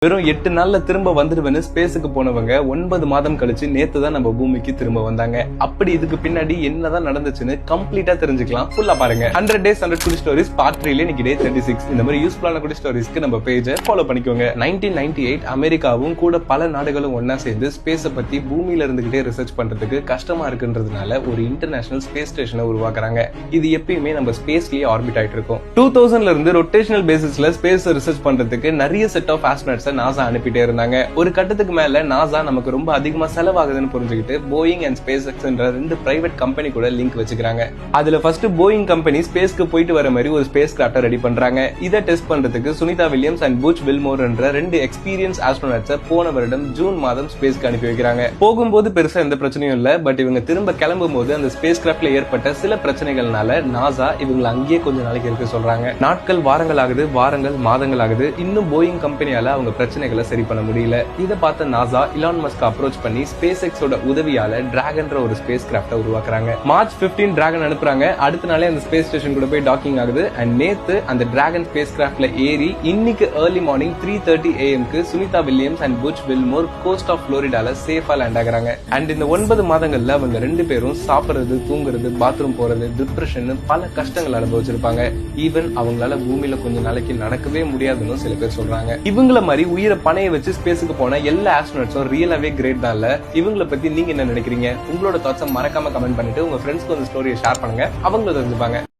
வெறும் 8 நாள்ல திரும்ப வந்துடுவேன்னு ஸ்பேஸுக்கு போனவங்க 9 மாதம் கழிச்சு நேத்து தான் நம்ம பூமிக்கு திரும்ப வந்தாங்க. அப்படி இதுக்கு பின்னாடி என்னதான் நடந்துச்சுன்னு கம்ப்ளீட்டா தெரிஞ்சுக்கலாம். ஃபுல்லா பாருங்க. 100 days 100 குடி ஸ்டோரிஸ் பார்ட் 3ல இன்னைக்கு டே 36. இந்த மாதிரி யூஸ்ஃபுல்லான குடி ஸ்டோரிஸ்க்கு நம்ம பேஜை ஃபாலோ பண்ணிக்கோங்க. 1998 அமெரிக்காவும் கூட பல நாடுகளும் ஒன்னா சேர்ந்து ஸ்பேஸை பத்தி பூமியில இருந்துகிட்டே ரிசர்ச் பண்றதுக்கு கஷ்டமா இருக்குன்றதுனால ஒரு இன்டர்நேஷனல் ஸ்பேஸ் ஸ்டேஷனை உருவாக்குறாங்க. இது எப்பயுமே நம்ம ஸ்பேஸ்லயே ஆர்பிட் ஆயிட்டு இருக்கும். 2000ல இருந்து ரொட்டேஷனல் பேசிஸ்ல ஸ்பேஸ் ரிசர்ச் பண்றதுக்கு நிறைய செட் ஆஃப் ஆஸ்ட்ரோனட்ஸ் நாசா அனுப்பிட்டே இருந்தாங்க. ஒரு கட்டத்துக்கு மேல நாசா நமக்கு ரொம்ப அதிகமா செலவாகுதுன்னு புரிஞ்சுக்கிட்டு போயிங் அண்ட் ஸ்பேஸ் எக்ஸ் என்ற 2 பிரைவேட் கம்பெனி கூட லிங்க் வச்சுக்கிறாங்க. அதுல ஃபர்ஸ்ட் போயிங் கம்பெனி ஸ்பேஸ்க்கு போயிட்டு வர மாதிரி ஒரு ஸ்பேஸ் கிராஃப்ட் ரெடி பண்றாங்க. இதை டெஸ்ட் பண்றதுக்கு Sunita Williams and Butch Willmore என்ற 2 எக்ஸ்பீரியன்ஸ் ஆஸ்ட்ரோனட்ஸை போன வருடம் ஜூன் மாதம் ஸ்பேஸ்க்கு அனுப்பி வைக்கிறாங்க. போகும்போது பெருசா எந்த பிரச்சனையும் இல்ல. பட் இவங்க திரும்ப கிளம்பும் போது அந்த ஸ்பேஸ் கிராஃப்ட்ல ஏற்பட்ட சில பிரச்சனைகள்னால நாசா இவங்களை அங்கேயே கொஞ்ச நாளைக்கு இருக்க சொல்றாங்க. நாட்கள் வாரங்கள் ஆகுது, வாரங்கள் மாதங்கள் ஆகுது. இன்னும் போயிங் கம்பெனியால அவங்க பிரச்சனைகளை சரி பண்ண முடியல. இதை பார்த்த நாசா இலான் மஸ்க் அப்ரோச் பண்ணி ஸ்பேஸ் எக்ஸோட உதவியால டிராகன்ற ஒரு ஸ்பேஸ் கிராஃப்ட உருவாக்குறாங்க. மார்ச் 15 டிராகன் அனுப்புறாங்க. அடுத்த நாளே அந்த ஸ்பேஸ் ஸ்டேஷன் கூட போய் டாக்கிங் ஆகுது. அண்ட் நேத்து அந்த டிராகன் ஸ்பேஸ் கிராஃப்ட்ல ஏறி இன்னைக்கு early morning 3:30 AM Sunita Williams and Butch Wilmore coast off புளோரிடால சேஃபா லேண்ட் ஆகுறாங்க. அண்ட் இந்த 9 மாதங்கள்ல அவங்க 2 பேரும் சாப்பிடுறது, தூங்குறது, பாத்ரூம் போறது, டிப்ரெஷன் பல கஷ்டங்கள் அனுபவிச்சிருப்பாங்க. ஈவன் அவங்களால பூமியில கொஞ்ச நாளைக்கு நடக்கவே முடியாதுன்னு சில பேர் சொல்றாங்க. இவங்கள மாதிரி உயிரை பணைய வச்சு ஸ்பேஸுக்கு போன எல்லா ஆஸ்ட்ரோனட்ஸும் ரியலாவே கிரேட் தான். இவங்களை பத்தி நீங்க என்ன நினைக்கிறீங்க? உங்களோட தாட்ஸை மறக்காம கமெண்ட் பண்ணிட்டு உங்க ஃப்ரெண்ட்ஸ்க்கு அந்த ஸ்டோரியை ஷேர் பண்ணுங்க. அவங்களும் தெரிஞ்சுப்பாங்க.